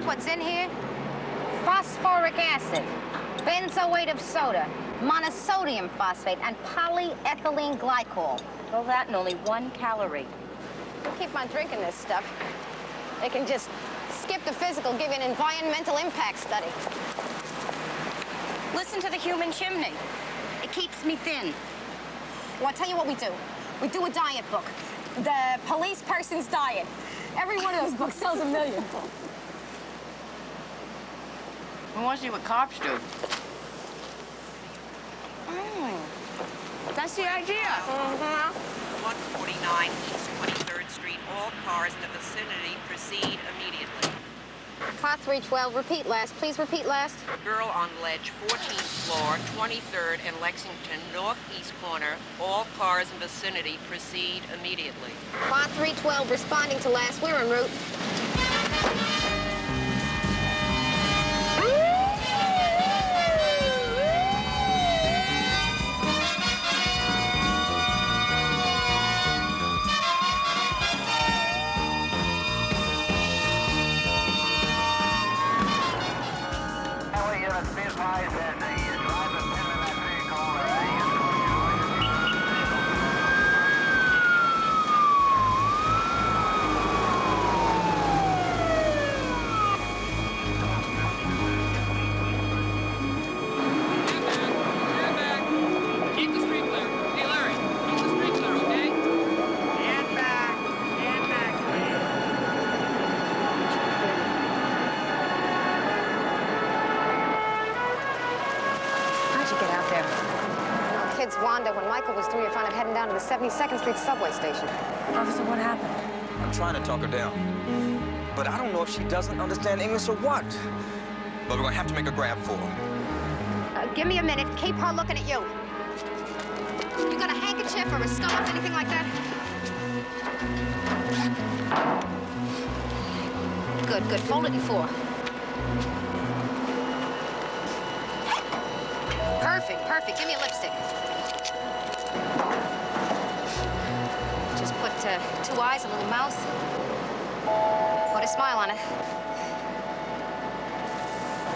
think what's in here? Phosphoric acid, benzoate of soda, monosodium phosphate, and polyethylene glycol. All that and only 1 calorie. Keep on drinking this stuff. They can just skip the physical, give you an environmental impact study. Listen to the human chimney. It keeps me thin. Well, I'll tell you what we do. We do a diet book. The police person's diet. Every one of those books sells $1 million. I want to see what cops do. That's the idea. 149 East 23rd Street. All cars in the vicinity proceed immediately. Car 312, repeat last. Please repeat last. Girl on ledge, 14th floor, 23rd and Lexington, northeast corner. All cars in vicinity proceed immediately. Car 312, responding to last. We're en route. When Michael was 3, I found him heading down to the 72nd Street subway station. Officer, what happened? I'm trying to talk her down. But I don't know if she doesn't understand English or what. But we're gonna have to make a grab for her. Give me a minute. Keep her looking at you. You got a handkerchief or a scarf, anything like that? Good, good. Fold it in 4. Perfect, perfect. Give me a lipstick. Just put 2 eyes, a little mouth. Put a smile on it.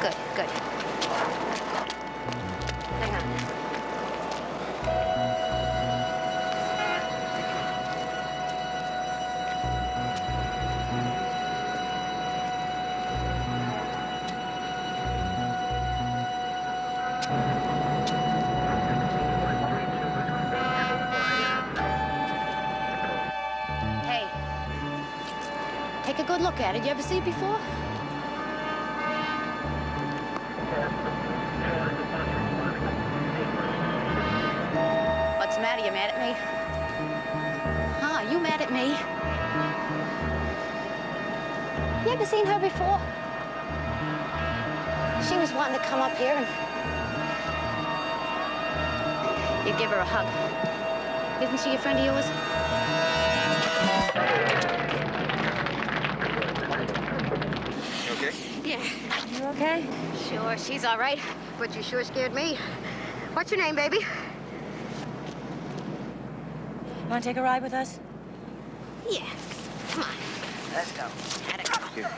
Good, good. Hang on. Take a good look at it. You ever see it before? What's the matter? You mad at me? Huh? You mad at me? You ever seen her before? She was wanting to come up here and... You give her a hug. Isn't she a friend of yours? Yeah. You okay? Sure, she's all right. But you sure scared me. What's your name, baby? You want to take a ride with us? Yeah. Come on. Let's go. Had it go. Here.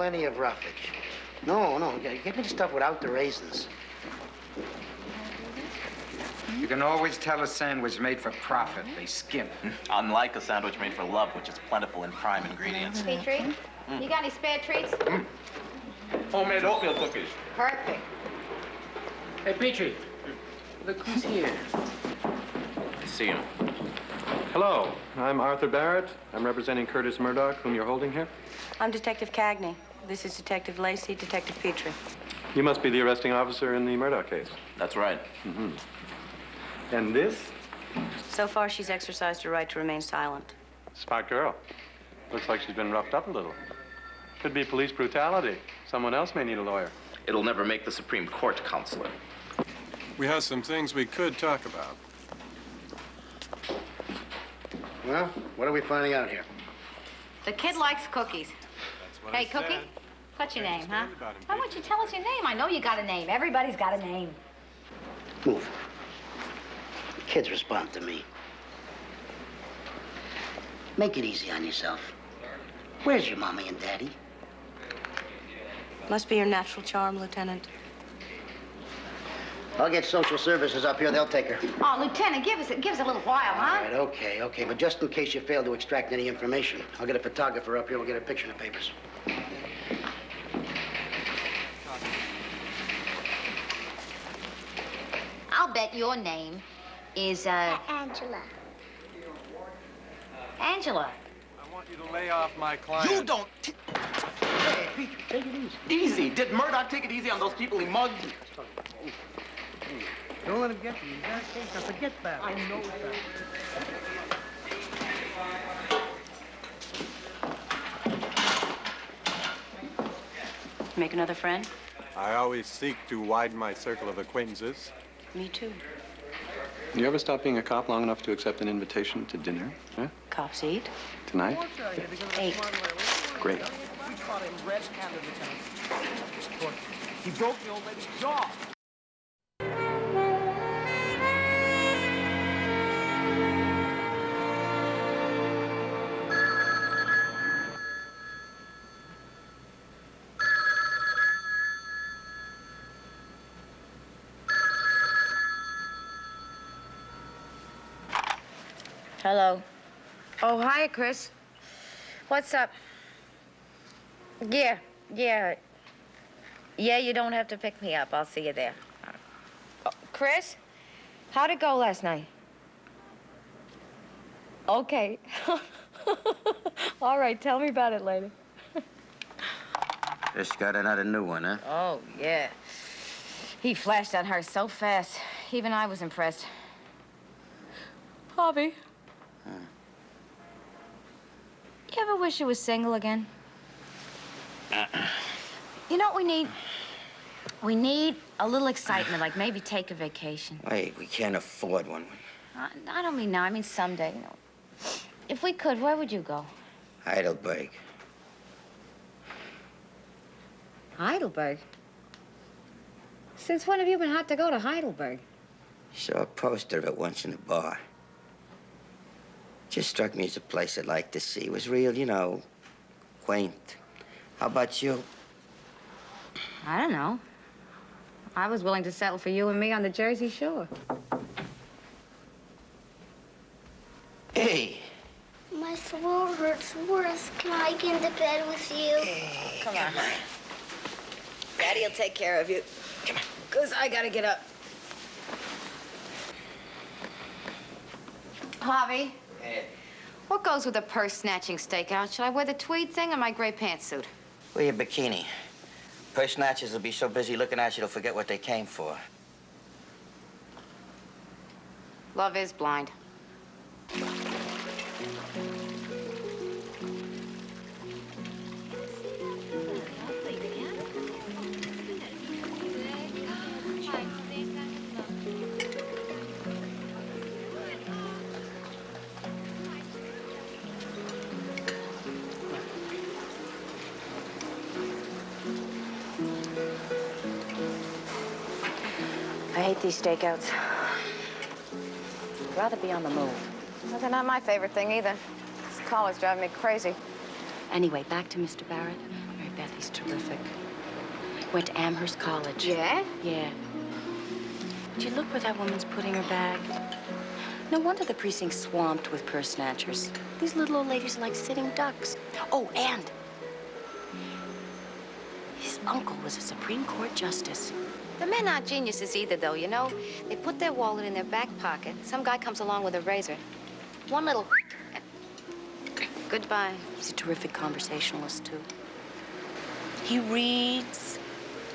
plenty of roughage. No, give me the stuff without the raisins. You can always tell a sandwich made for profit. They skim. Unlike a sandwich made for love, which is plentiful in prime ingredients. Petrie, you got any spare treats? Homemade oatmeal cookies. Perfect. Hey, Petrie, look who's here. I see him. Hello, I'm Arthur Barrett. I'm representing Curtis Murdoch, whom you're holding here. I'm Detective Cagney. This is Detective Lacey, Detective Petrie. You must be the arresting officer in the Murdoch case. That's right. And this? So far, she's exercised her right to remain silent. Smart girl. Looks like she's been roughed up a little. Could be police brutality. Someone else may need a lawyer. It'll never make the Supreme Court, Counselor. We have some things we could talk about. Well, what are we finding out here? The kid likes cookies. Hey, Cookie, what's your name, huh? Why don't you tell us your name? I know you got a name. Everybody's got a name. Move. The kids respond to me. Make it easy on yourself. Where's your mommy and daddy? Must be your natural charm, Lieutenant. I'll get social services up here. They'll take her. Oh, Lieutenant, give us a little while, huh? All right, okay. But just in case you fail to extract any information, I'll get a photographer up here. We'll get a picture in the papers. I'll bet your name is, Angela. Angela. I want you to lay off my client. You don't... Hey, Petrie, take it easy. Easy. Did Murdoch take it easy on those people he mugged? Don't let him get you. You got to take. Now forget that. I know that. Make another friend? I always seek to widen my circle of acquaintances. Me too. You ever stop being a cop long enough to accept an invitation to dinner? Huh? Cops eat. Tonight? 8. Great. We caught him red-handed, Lieutenant. He broke the old lady's jaw. Hello. Oh, hiya, Chris. What's up? Yeah. Yeah, you don't have to pick me up. I'll see you there. Oh, Chris, how'd it go last night? Okay. All right, tell me about it later. Just got another new one, huh? Oh, yeah. He flashed on her so fast. Even I was impressed. Bobby. You ever wish you were single again? You know what we need? We need a little excitement, like maybe take a vacation. Wait, we can't afford one. I don't mean now, I mean someday, you know. If we could, where would you go? Heidelberg. Heidelberg? Since when have you been hot to go to Heidelberg? Saw a poster of it once in a bar. Just struck me as a place I'd like to see. It was real, you know, quaint. How about you? I don't know. I was willing to settle for you and me on the Jersey Shore. Hey. My throat hurts worse. Can I get into bed with you? Hey, Come on. Daddy'll take care of you. Come on. 'Cause I gotta get up. Javi, Hey. what goes with a purse-snatching stakeout? Should I wear the tweed thing or my gray pantsuit? Wear your bikini. Purse snatchers will be so busy looking at you, they'll forget what they came for. Love is blind. I hate these stakeouts. I'd rather be on the move. Well, they're not my favorite thing either. This collar's driving me crazy. Anyway, back to Mr. Barrett. Very Beth, he's terrific. Went to Amherst College. Yeah? Yeah. Did you look where that woman's putting her bag? No wonder the precinct's swamped with purse snatchers. These little old ladies are like sitting ducks. Oh, and his uncle was a Supreme Court justice. The men aren't geniuses either, though, you know. They put their wallet in their back pocket. Some guy comes along with a razor. One little... Goodbye. He's a terrific conversationalist, too. He reads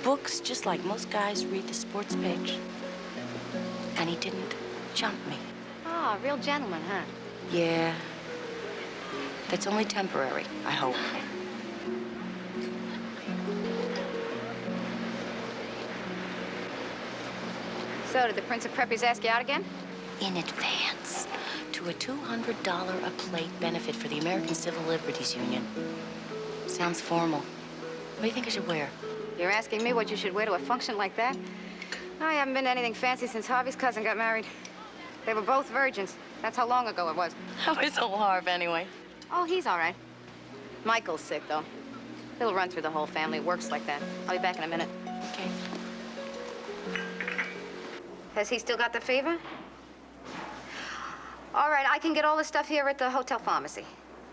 books just like most guys read the sports page. And he didn't jump me. Oh, real gentleman, huh? Yeah. That's only temporary, I hope. So, did the Prince of Preppies ask you out again? In advance to a $200 a plate benefit for the American Civil Liberties Union. Sounds formal. What do you think I should wear? You're asking me what you should wear to a function like that? I haven't been to anything fancy since Harvey's cousin got married. They were both virgins. That's how long ago it was. How is old Harv, anyway? Oh, he's all right. Michael's sick, though. He'll run through the whole family. It works like that. I'll be back in a minute. Okay. Has he still got the fever? All right, I can get all the stuff here at the hotel pharmacy.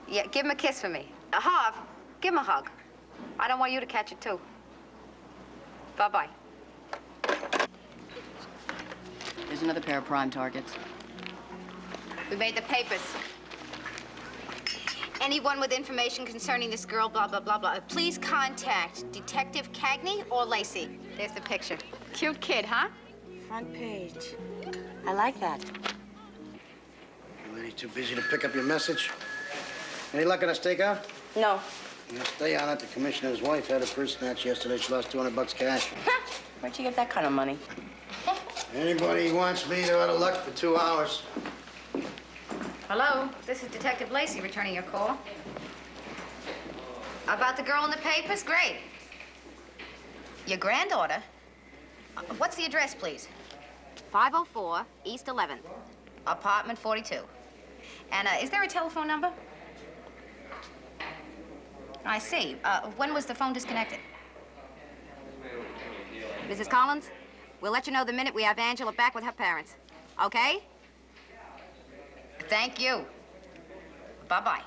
Yeah, give him a kiss for me. Harv, give him a hug. I don't want you to catch it, too. Bye-bye. There's another pair of prime targets. We made the papers. Anyone with information concerning this girl, blah, blah, blah, blah, please contact Detective Cagney or Lacey. There's the picture. Cute kid, huh? Front page. I like that. You lady too busy to pick up your message? Any luck on a stakeout? No. Now stay on it. The commissioner's wife had a purse snatch yesterday. She lost $200 cash. Where'd you get that kind of money? Anybody who wants me, they're out of luck for 2 hours. Hello, this is Detective Lacey returning your call. About the girl in the papers? Great. Your granddaughter? What's the address, please? 504 East 11th, apartment 42. And is there a telephone number? I see. When was the phone disconnected? Mrs. Collins, we'll let you know the minute we have Angela back with her parents. Okay? Thank you. Bye-bye.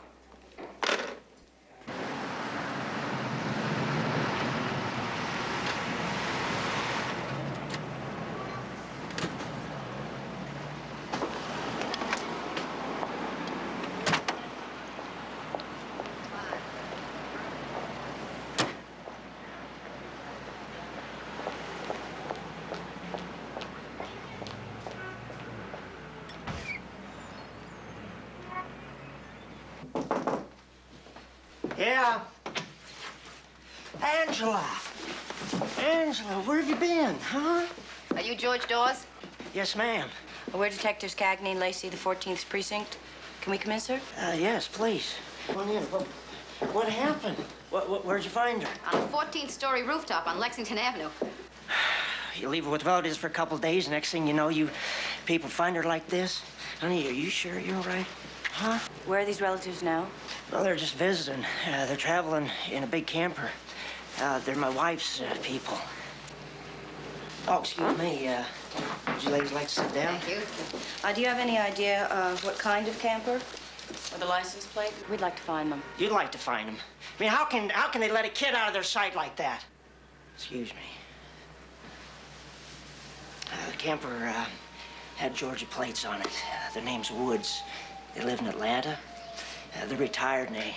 Yeah. Angela. Angela, where have you been, huh? Are you George Dawes? Yes, ma'am. We're Detectives Cagney and Lacey, the 14th Precinct. Can we come in, sir? Yes, please. Come on in. What happened? Where'd you find her? On a 14th-story rooftop on Lexington Avenue. You leave her with relatives for a couple days. Next thing you know, you people find her like this. Honey, are you sure you're all right? Huh? Where are these relatives now? Well, they're just visiting. They're traveling in a big camper. They're my wife's people. Oh, excuse me. Would you ladies like to sit down? Thank you. Do you have any idea what kind of camper? Or the license plate? We'd like to find them. You'd like to find them. I mean, how can they let a kid out of their sight like that? Excuse me. The camper had Georgia plates on it. Their name's Woods. They live in Atlanta. They're retired and they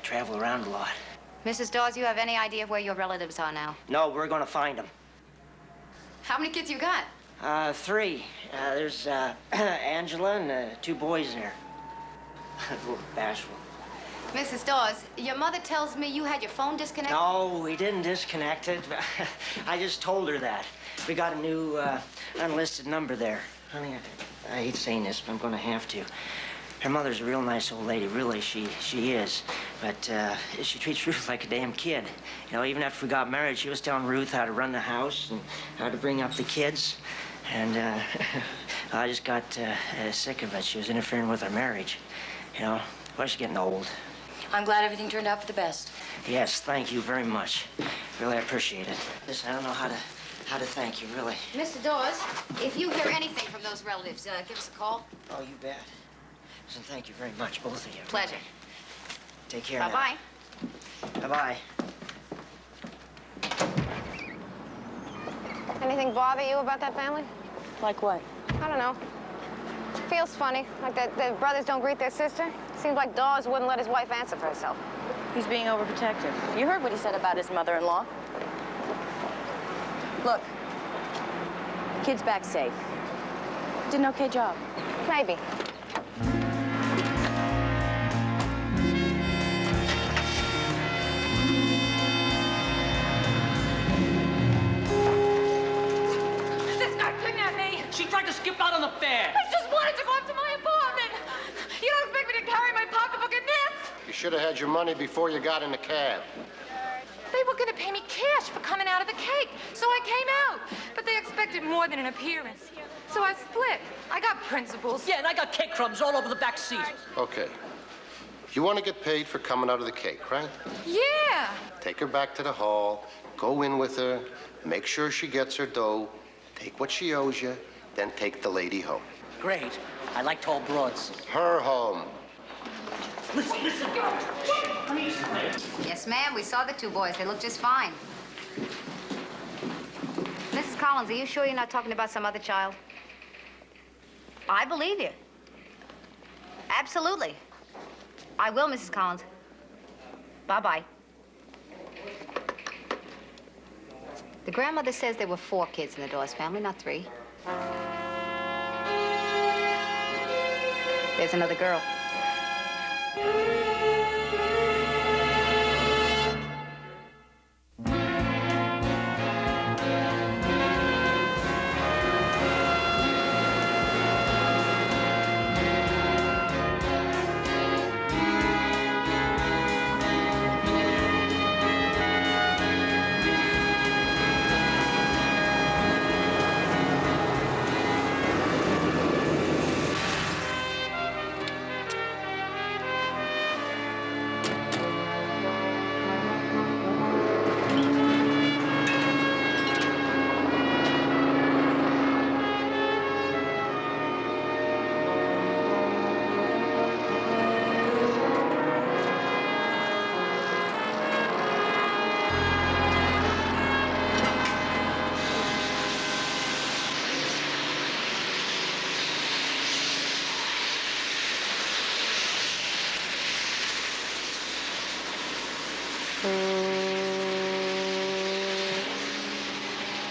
travel around a lot. Mrs. Dawes, you have any idea where your relatives are now? No, we're gonna find them. How many kids you got? 3. There's Angela and 2 boys there. A little bashful. Mrs. Dawes, your mother tells me you had your phone disconnected? No, we didn't disconnect it. I just told her that. We got a new unlisted number there. Honey, I hate saying this, but I'm gonna have to. Her mother's a real nice old lady, really, she is. But she treats Ruth like a damn kid. You know, even after we got married, she was telling Ruth how to run the house and how to bring up the kids. And I just got sick of it. She was interfering with our marriage. You know, well, she's getting old. I'm glad everything turned out for the best. Yes, thank you very much. Really appreciate it. Listen, I don't know how to thank you, really. Mr. Dawes, if you hear anything from those relatives, give us a call. Oh, you bet. Listen, thank you very much, both of you. Pleasure. Take care Bye-bye. now. Bye-bye. Anything bother you about that family? Like what? I don't know. Feels funny, like the brothers don't greet their sister. Seems like Dawes wouldn't let his wife answer for herself. He's being overprotective. You heard what he said about his mother-in-law. Look, the kid's back safe. Did an okay job. Maybe. This guy kidnapped me. She tried to skip out on the fair. I just wanted to go up to my apartment. You don't expect me to carry my pocketbook in this? You should have had your money before you got in the cab. They were going to pay me cash for coming out of the cake, so I came out. But they expected more than an appearance. So I split. I got principles. Yeah, and I got cake crumbs all over the back seat. Okay. You want to get paid for coming out of the cake, right? Yeah. Take her back to the hall, go in with her, make sure she gets her dough, take what she owes you, then take the lady home. Great. I like tall broads. Her home. Listen. Yes, ma'am. We saw the two boys. They look just fine. Mrs. Collins, are you sure you're not talking about some other child? I believe you. Absolutely. I will, Mrs. Collins. Bye-bye. The grandmother says there were 4 kids in the Dawes family, not 3. There's another girl.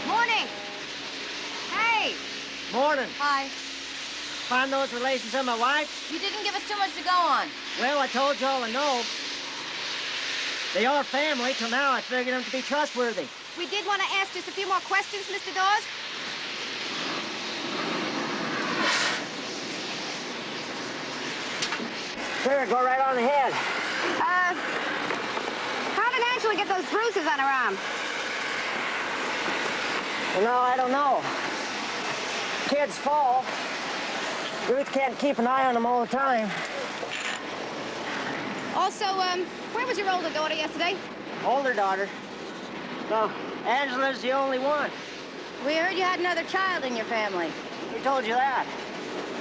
Morning. Hey. Morning. Hi. Find those relations of my wife? You didn't give us too much to go on. Well, I told you all I know. They are family. Till now, I figured them to be trustworthy. We did want to ask just a few more questions, Mr. Dawes. Sure, go right on ahead. How did Angela get those bruises on her arm? No, I don't know. Kids fall. Ruth can't keep an eye on them all the time. Also, where was your older daughter yesterday? Older daughter? No, Angela's the only one. We heard you had another child in your family. Who told you that?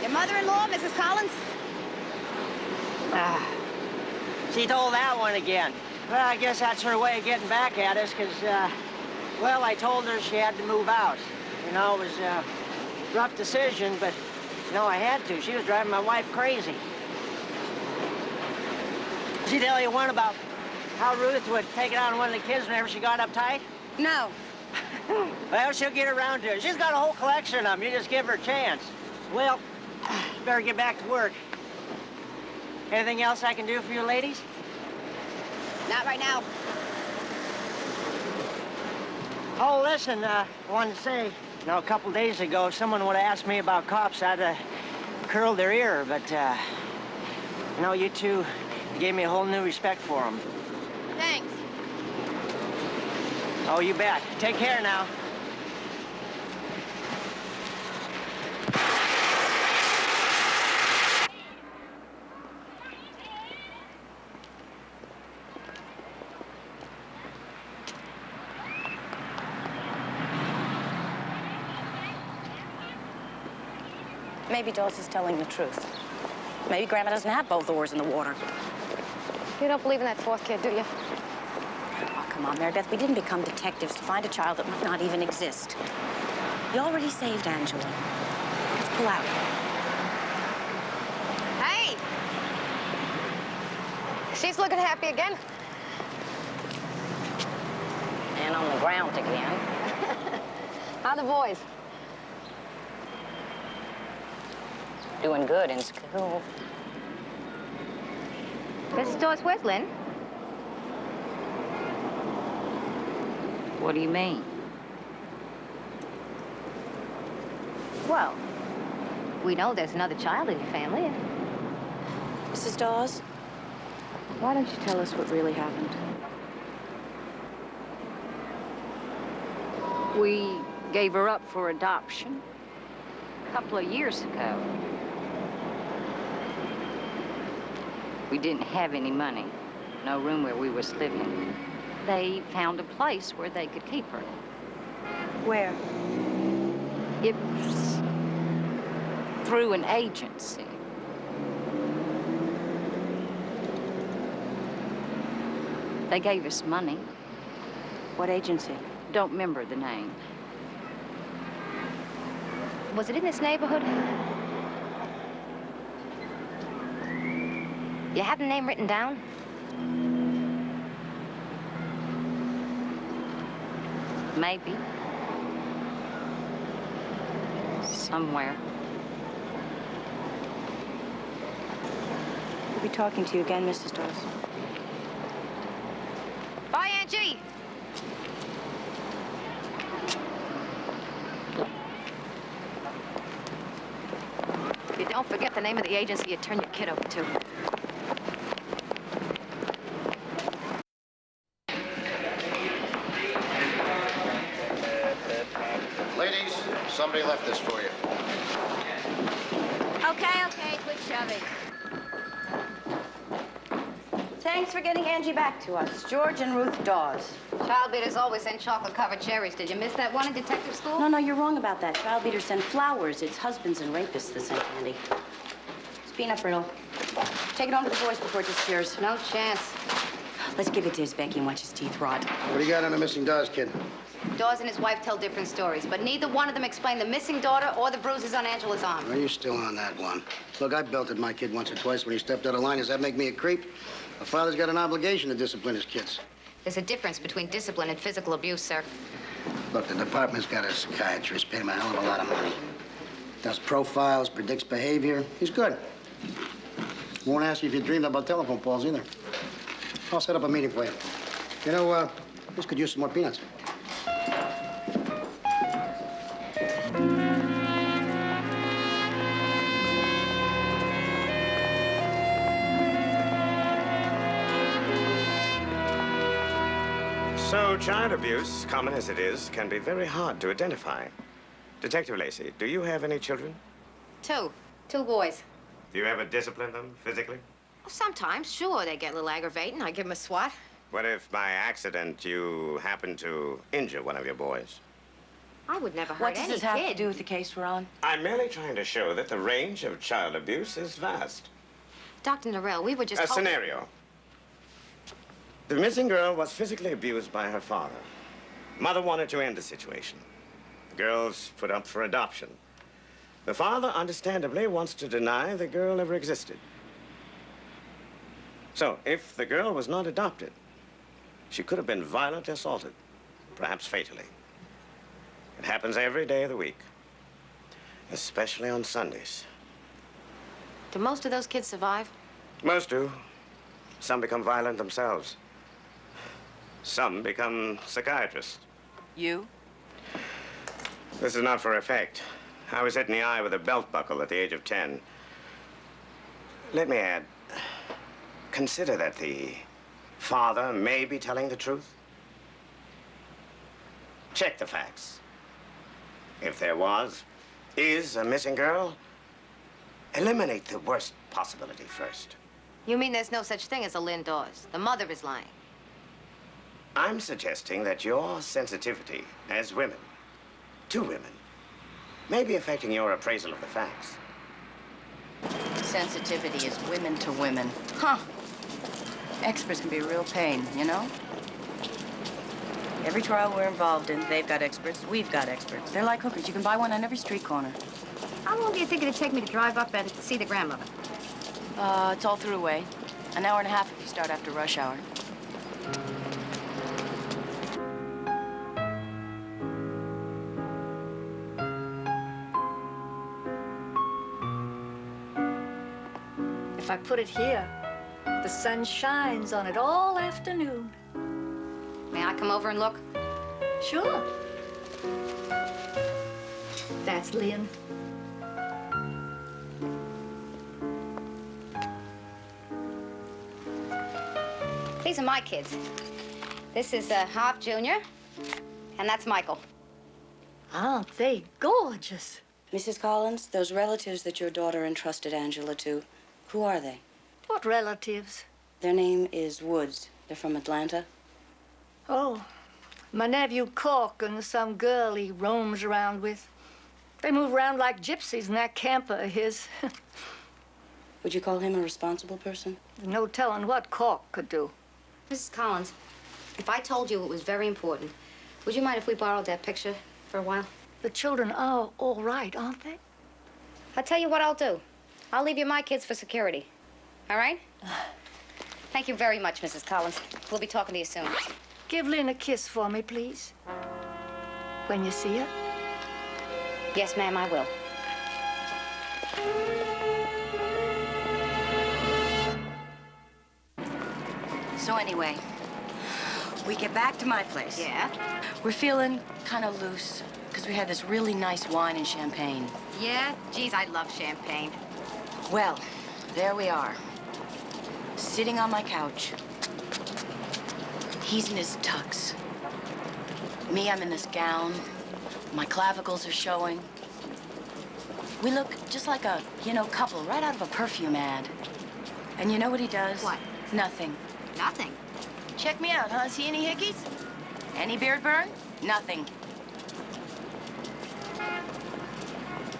Your mother-in-law, Mrs. Collins? She told that one again. Well, I guess that's her way of getting back at us, because, well, I told her she had to move out. You know, it was a rough decision, but, you know, I had to. She was driving my wife crazy. Did she tell you one about how Ruth would take it on one of the kids whenever she got uptight? No. Well, she'll get around to it. She's got a whole collection of them. You just give her a chance. Well, better get back to work. Anything else I can do for you ladies? Not right now. Oh, listen, I wanted to say, you know, a couple days ago, if someone would have asked me about cops, I'd have curled their ear, but, you know, you two gave me a whole new respect for them. Thanks. Oh, you bet. Take care now. Maybe Dawes is telling the truth. Maybe Grandma doesn't have both oars in the water. You don't believe in that fourth kid, do you? Oh, come on, Mary Beth. We didn't become detectives to find a child that might not even exist. You already saved Angela. Let's pull out. Hey! She's looking happy again. And on the ground again. How the boys? Doing good in school. Mrs. Dawes, where's Lynn? What do you mean? Well, we know there's another child in your family. Mrs. Dawes, why don't you tell us what really happened? We gave her up for adoption a couple of years ago. We didn't have any money, no room where we was living. They found a place where they could keep her. Where? It was through an agency. They gave us money. What agency? Don't remember the name. Was it in this neighborhood? You have the name written down? Maybe. Somewhere. We'll be talking to you again, Mrs. Dawes. Bye, Angie. You don't forget the name of the agency you turn your kid over to. Ladies, somebody left this for you. Okay, quit shoving. Thanks for getting Angie back to us. George and Ruth Dawes. Child beaters always send chocolate-covered cherries. Did you miss that one in detective school? No, you're wrong about that. Child beaters send flowers. It's husbands and rapists that send candy. It's peanut brittle. Take it home to the boys before it disappears. No chance. Let's give it to his Becky and watch his teeth rot. What do you got on the missing Dawes kid? Dawes and his wife tell different stories, but neither one of them explain the missing daughter or the bruises on Angela's arm. Are you still on that one? Look, I belted my kid once or twice when he stepped out of line. Does that make me a creep? A father's got an obligation to discipline his kids. There's a difference between discipline and physical abuse, sir. Look, the department's got a psychiatrist, paid him a hell of a lot of money. Does profiles, predicts behavior. He's good. Won't ask you if you dreamed about telephone poles either. I'll set up a meeting for you. You know, this could use some more peanuts. So, child abuse, common as it is, can be very hard to identify. Detective Lacey, do you have any children? Two boys. Do you ever discipline them physically? Sometimes, sure, they get a little aggravating. I give them a swat. What if by accident you happen to injure one of your boys? I would never hurt What does any this have kid. to do with the case we're on? I'm merely trying to show that the range of child abuse is vast. Dr. Norrell, we were just A hoping... scenario. The missing girl was physically abused by her father. Mother wanted to end the situation. The girl's put up for adoption. The father, understandably, wants to deny the girl ever existed. So, if the girl was not adopted, she could have been violently assaulted, perhaps fatally. It happens every day of the week, especially on Sundays. Do most of those kids survive? Most do. Some become violent themselves. Some become psychiatrists. You? This is not for effect. I was hit in the eye with a belt buckle at the age of 10. Let me add, consider that the father may be telling the truth. Check the facts. If there is a missing girl, eliminate the worst possibility first. You mean there's no such thing as a Lynn Dawes? The mother is lying. I'm suggesting that your sensitivity as women, to women, may be affecting your appraisal of the facts. sensitivity is women to women. Huh. Experts can be a real pain, you know? Every trial we're involved in, they've got experts, we've got experts. They're like hookers. You can buy one on every street corner. How long do you think it'd take me to drive up and see the grandmother? It's all through away. An hour and a half if you start after rush hour. If I put it here, the sun shines on it all afternoon. May I come over and look? Sure. That's Lynn. These are my kids. This is Harp Jr., and that's Michael. Aren't they gorgeous? Mrs. Collins, those relatives that your daughter entrusted Angela to, who are they? What relatives? Their name is Woods. They're from Atlanta. Oh, my nephew Cork and some girl he roams around with. They move around like gypsies in that camper of his. Would you call him a responsible person? There's no telling what Cork could do. Mrs. Collins, if I told you it was very important, would you mind if we borrowed that picture for a while? The children are all right, aren't they? I'll tell you what I'll do. I'll leave you my kids for security. All right? Thank you very much, Mrs. Collins. We'll be talking to you soon. Give Lynn a kiss for me, please. When you see her. Yes, ma'am, I will. So anyway, we get back to my place. Yeah? We're feeling kind of loose because we had this really nice wine and champagne. Yeah? Geez, I love champagne. Well, there we are, sitting on my couch. He's in his tux. Me, I'm in this gown. My clavicles are showing. We look just like a, couple right out of a perfume ad. And you know what he does? What? Nothing. Nothing? Check me out, huh? See any hickeys? Any beard burn? Nothing.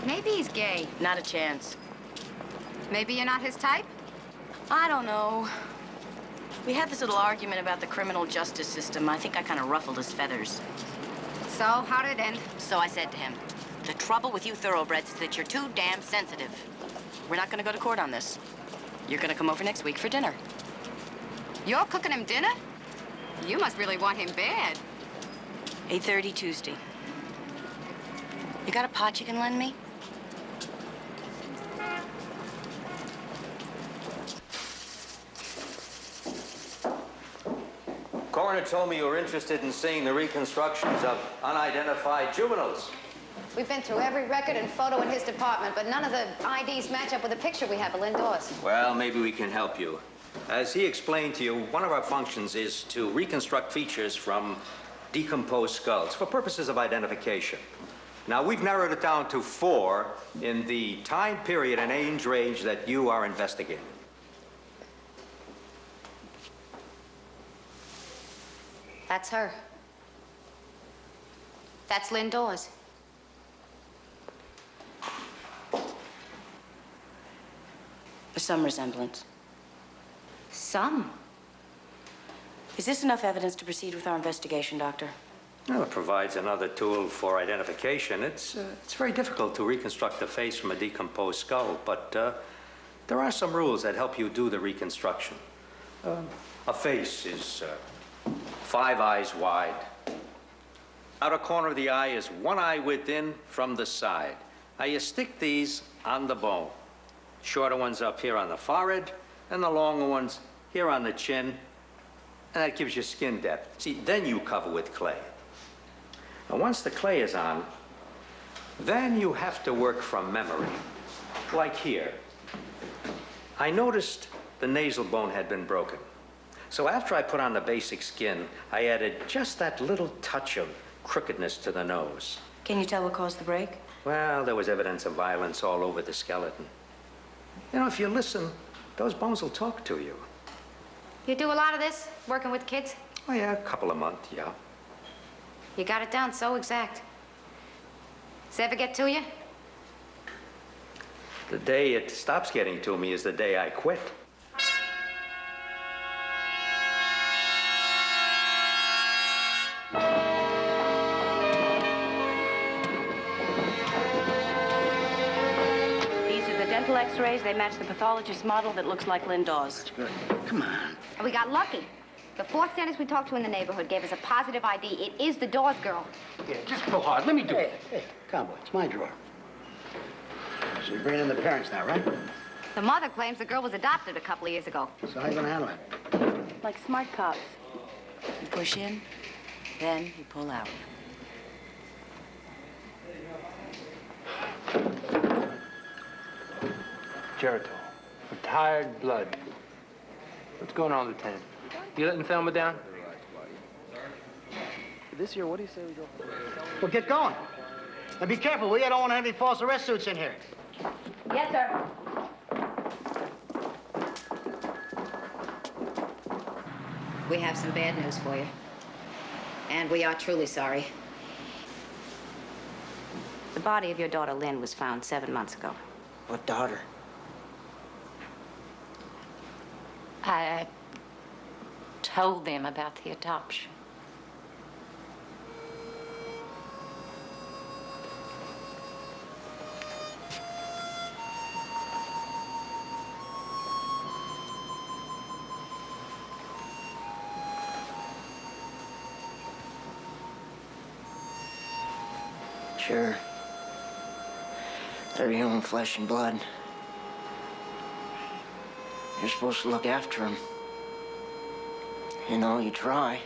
Maybe he's gay. Not a chance. Maybe you're not his type? I don't know. We had this little argument about the criminal justice system. I think I kind of ruffled his feathers. So, how did it end? So I said to him, the trouble with you thoroughbreds is that you're too damn sensitive. We're not gonna go to court on this. You're gonna come over next week for dinner. You're cooking him dinner? You must really want him bad. 8:30 Tuesday. You got a pot you can lend me? Coroner told me you were interested in seeing the reconstructions of unidentified juveniles. We've been through every record and photo in his department, but none of the IDs match up with the picture we have of Lynn Dawes. Well, maybe we can help you. As he explained to you, one of our functions is to reconstruct features from decomposed skulls for purposes of identification. Now, we've narrowed it down to 4 in the time period and age range that you are investigating. That's her. That's Lynn Dawes. There's some resemblance. Some? Is this enough evidence to proceed with our investigation, Doctor? Well, it provides another tool for identification. It's very difficult to reconstruct the face from a decomposed skull, but there are some rules that help you do the reconstruction. A face is 5 eyes wide. Outer corner of the eye is 1 eye within from the side. Now, you stick these on the bone. Shorter ones up here on the forehead, and the longer ones here on the chin, and that gives you skin depth. See, then you cover with clay. Now, once the clay is on, then you have to work from memory. Like here. I noticed the nasal bone had been broken. So after I put on the basic skin, I added just that little touch of crookedness to the nose. Can you tell what caused the break? Well, there was evidence of violence all over the skeleton. You know, if you listen, those bones will talk to you. You do a lot of this, working with kids? Oh, yeah, a couple a month, yeah. You got it down so exact. Does it ever get to you? The day it stops getting to me is the day I quit. These are the dental x-rays. They match the pathologist's model that looks like Lynn Dawes. Good. Come on. And we got lucky. The fourth dentist we talked to in the neighborhood gave us a positive ID. It is the Dawes girl. Yeah, just pull hard. Let me do it. Hey, cowboy, it's my drawer. So you're bringing in the parents now, right? The mother claims the girl was adopted a couple of years ago. So how you gonna handle it? Like smart cops. You push in, then you pull out. Geritol. Retired blood. What's going on, Lieutenant? You letting Thelma down? This year, what do you say we go? Well, get going. Now be careful, will you? I don't want to have any false arrest suits in here. Yes, sir. We have some bad news for you. And we are truly sorry. The body of your daughter, Lynn, was found 7 months ago. What daughter? I told them about the adoption. Sure. They're your own flesh and blood. You're supposed to look after them. You know, you try.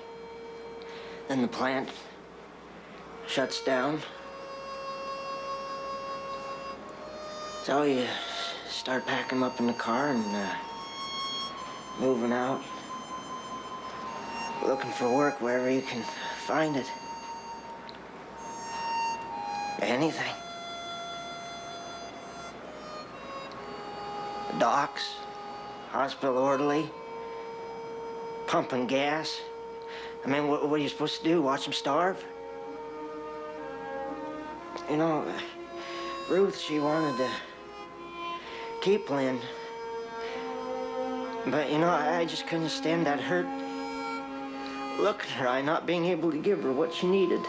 Then the plant shuts down. So you start packing them up in the car and moving out. Looking for work wherever you can find it. Anything. Docks, hospital orderly, pumping gas. I mean, what are you supposed to do? Watch them starve? You know, Ruth, she wanted to keep Lynn. But, you know, I just couldn't stand that hurt. Look at her, I not being able to give her what she needed.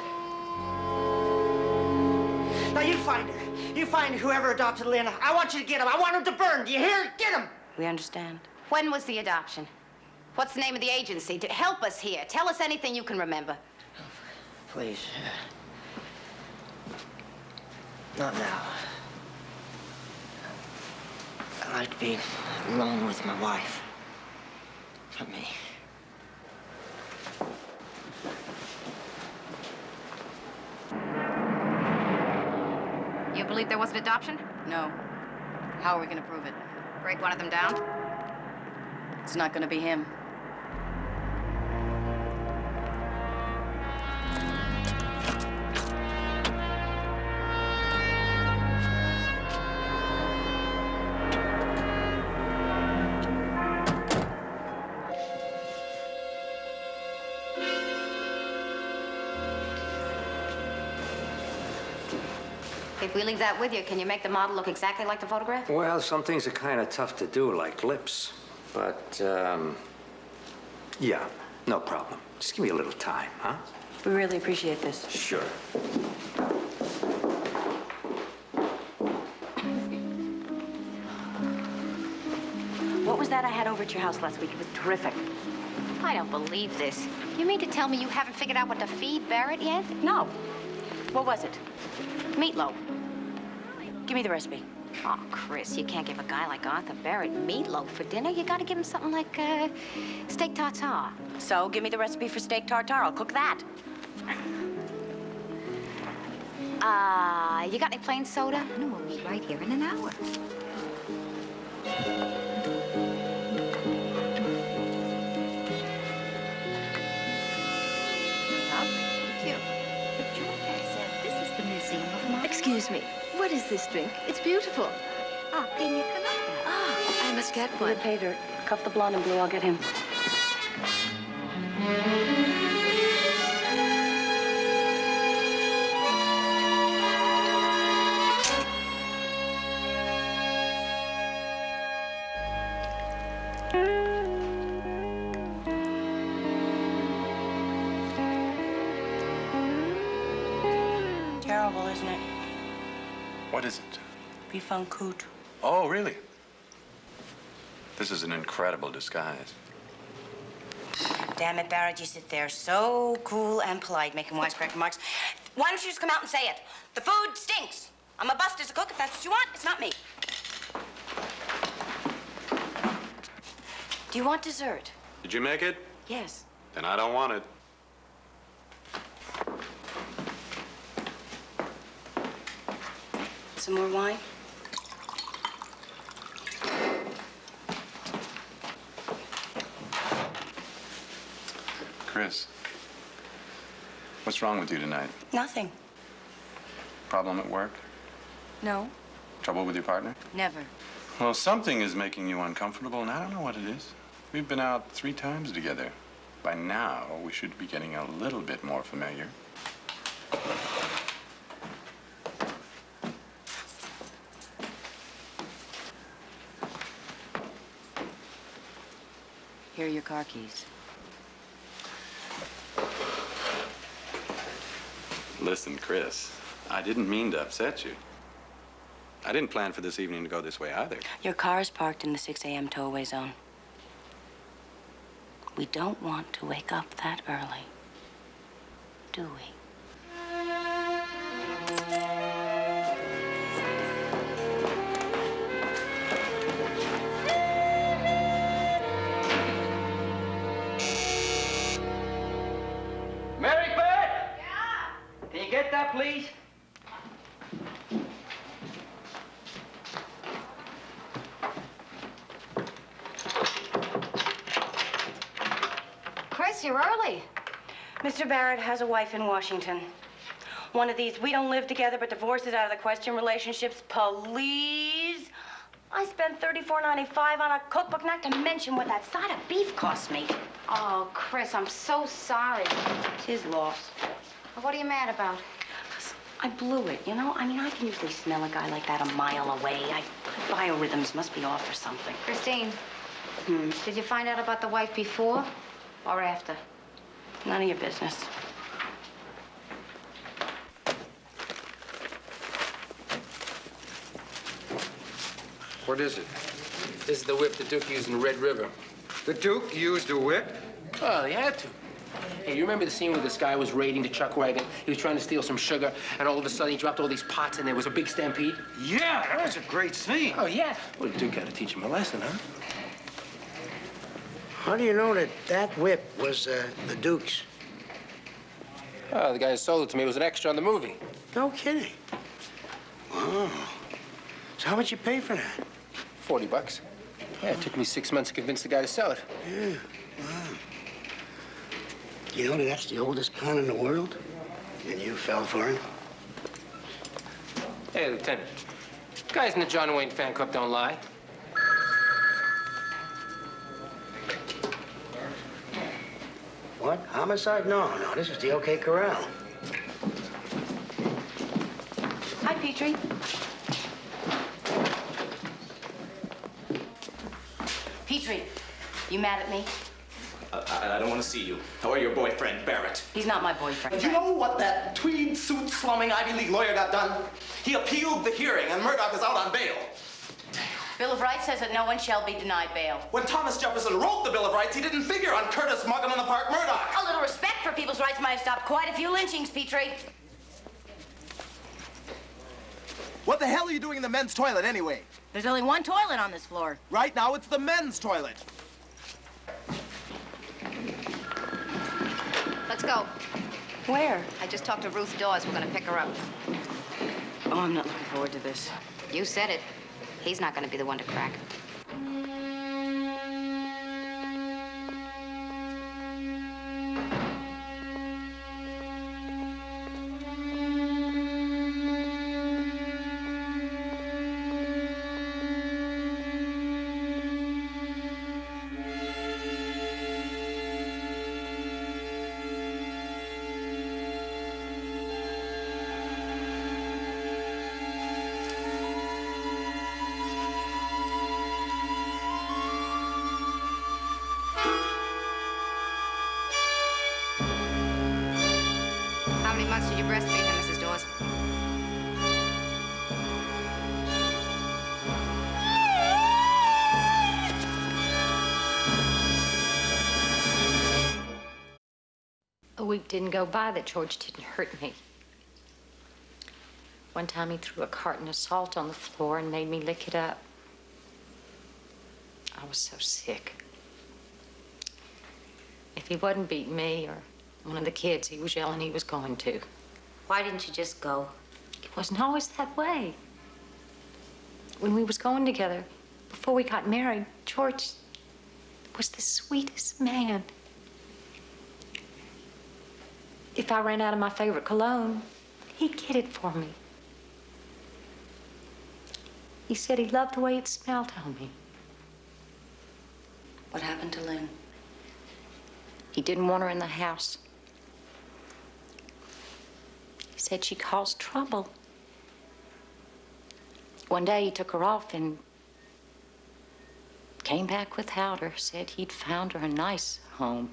Now, you find her. You find whoever adopted Lynn. I want you to get him. I want him to burn. Do you hear? Get him. We understand. When was the adoption? What's the name of the agency? To help us here. Tell us anything you can remember. Please. Not now. I like to be alone with my wife. Not me. You believe there was an adoption? No. How are we going to prove it? Break one of them down? It's not going to be him. If we leave that with you, can you make the model look exactly like the photograph? Well, some things are kind of tough to do, like lips. But, yeah, no problem. Just give me a little time, huh? We really appreciate this. Sure. What was that I had over at your house last week? It was terrific. I don't believe this. You mean to tell me you haven't figured out what to feed Barrett yet? No. What was it? Meatloaf. Give me the recipe. Oh, Chris, you can't give a guy like Arthur Barrett meatloaf for dinner. You gotta give him something like, steak tartare. So, give me the recipe for steak tartare. I'll cook that. You got any plain soda? No, we'll be right here in an hour. Excuse me, what is this drink? It's beautiful. Ah, pina colada. Ah, I must get one. The pater. Cuff the blonde and blue. I'll get him. horrible, isn't it? What is it? Beef en croûte. Oh, really? This is an incredible disguise. Damn it, Barrett, you sit there so cool and polite, making wisecrack remarks. Why don't you just come out and say it? The food stinks. I'm a bust as a cook. If that's what you want, it's not me. Do you want dessert? Did you make it? Yes. Then I don't want it. Some more wine? Chris, what's wrong with you tonight? Nothing. Problem at work? No. Trouble with your partner? Never. Well, something is making you uncomfortable, and I don't know what it is. We've been out 3 times together. By now, we should be getting a little bit more familiar. Here are your car keys. Listen, Chris, I didn't mean to upset you. I didn't plan for this evening to go this way either. Your car is parked in the 6 a.m. tow-away zone. We don't want to wake up that early, do we? Mary Beth? Yeah? Can you get that, please? Chris, you're early. Mr. Barrett has a wife in Washington. One of these we don't live together but divorce is out of the question relationships. Please? I spent $34.95 on a cookbook, not to mention what that side of beef cost me. Oh, Chris, I'm so sorry. It's his loss. What are you mad about? I blew it, you know? I mean, I can usually smell a guy like that a mile away. My biorhythms must be off or something. Christine, did you find out about the wife before or after? None of your business. What is it? This is the whip the Duke used in Red River. The Duke used a whip? Oh, he had to. Hey, you remember the scene where this guy was raiding the chuck wagon? He was trying to steal some sugar, and all of a sudden he dropped all these pots, and there was a big stampede? Yeah, that was a great scene. Oh, yeah? Well, the Duke had to teach him a lesson, huh? How do you know that that whip was the Duke's? Oh, the guy who sold it to me was an extra on the movie. No kidding. Wow. So how much you pay for that? $40. Yeah, it took me 6 months to convince the guy to sell it. Yeah, wow. You know that's the oldest con in the world? And you fell for it? Hey, Lieutenant. Guys in the John Wayne fan club don't lie. What? Homicide? No, this is the OK Corral. Hi, Petrie. Petrie, you mad at me? I don't want to see you. Or your boyfriend, Barrett. He's not my boyfriend. Do you know what that tweed suit slumming Ivy League lawyer got done? He appealed the hearing, and Murdoch is out on bail. Bill of Rights says that no one shall be denied bail. When Thomas Jefferson wrote the Bill of Rights, he didn't figure on Curtis, Muggen, and the Park Murdoch. A little respect for people's rights might have stopped quite a few lynchings, Petrie. What the hell are you doing in the men's toilet, anyway? There's only one toilet on this floor. Right now, it's the men's toilet. Let's go. Where? I just talked to Ruth Dawes. We're gonna pick her up. Oh, I'm not looking forward to this. You said it. He's not gonna be the one to crack. week didn't go by that George didn't hurt me. One time he threw a carton of salt on the floor and made me lick it up. I was so sick. If he wasn't beating me or one of the kids he was yelling he was going to. Why didn't you just go? It wasn't always that way. When we was going together, before we got married, George was the sweetest man. If I ran out of my favorite cologne, he'd get it for me. He said he loved the way it smelled on me. What happened to Lynn? He didn't want her in the house. He said she caused trouble. One day he took her off and came back without her, said he'd found her a nice home.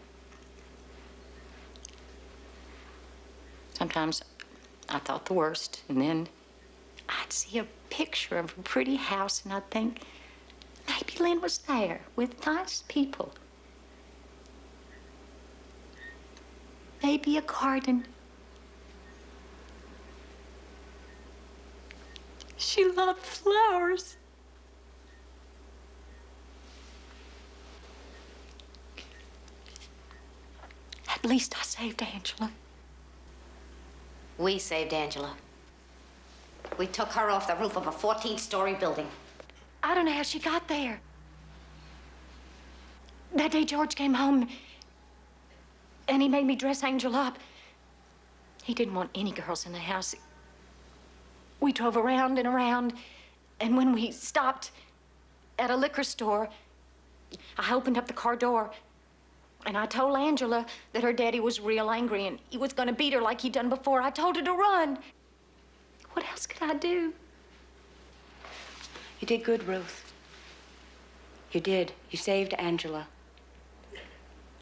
Sometimes I thought the worst, and then I'd see a picture of a pretty house, and I'd think, maybe Lynn was there with nice people. Maybe a garden. She loved flowers. At least I saved Angela. We saved Angela. We took her off the roof of a 14-story building. I don't know how she got there. That day George came home and he made me dress Angel up. He didn't want any girls in the house. We drove around and around, and when we stopped at a liquor store, I opened up the car door and I told Angela that her daddy was real angry and he was gonna beat her like he'd done before. I told her to run. What else could I do? You did good, Ruth. You did. You saved Angela.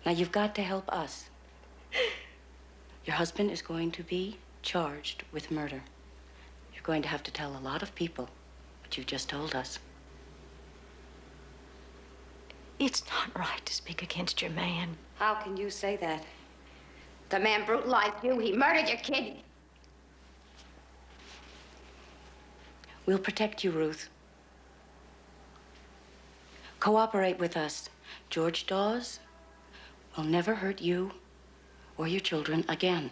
Now you've got to help us. Your husband is going to be charged with murder. You're going to have to tell a lot of people what you've just told us. It's not right to speak against your man. How can you say that? The man brutalized you. He murdered your kid. We'll protect you, Ruth. Cooperate with us. George Dawes will never hurt you or your children again.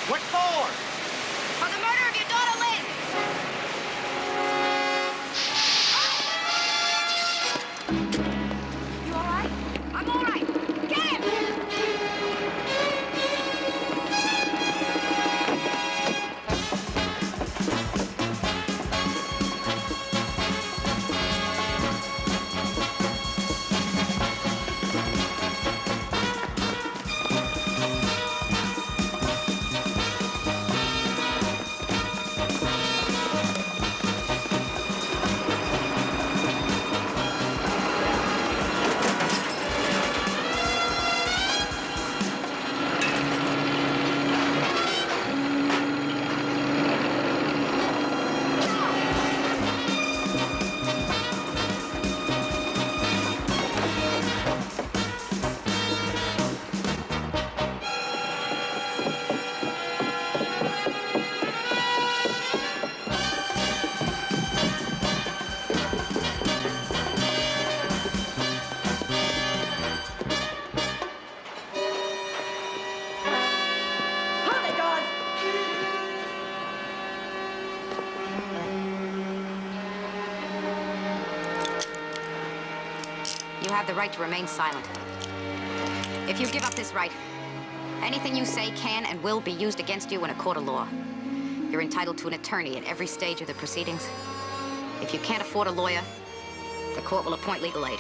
What for? For the murder of your daughter, Lynn. You all right? I'm all right. Get him! have the right to remain silent. If you give up this right, anything you say can and will be used against you in a court of law. You're entitled to an attorney at every stage of the proceedings. If you can't afford a lawyer, the court will appoint legal aid.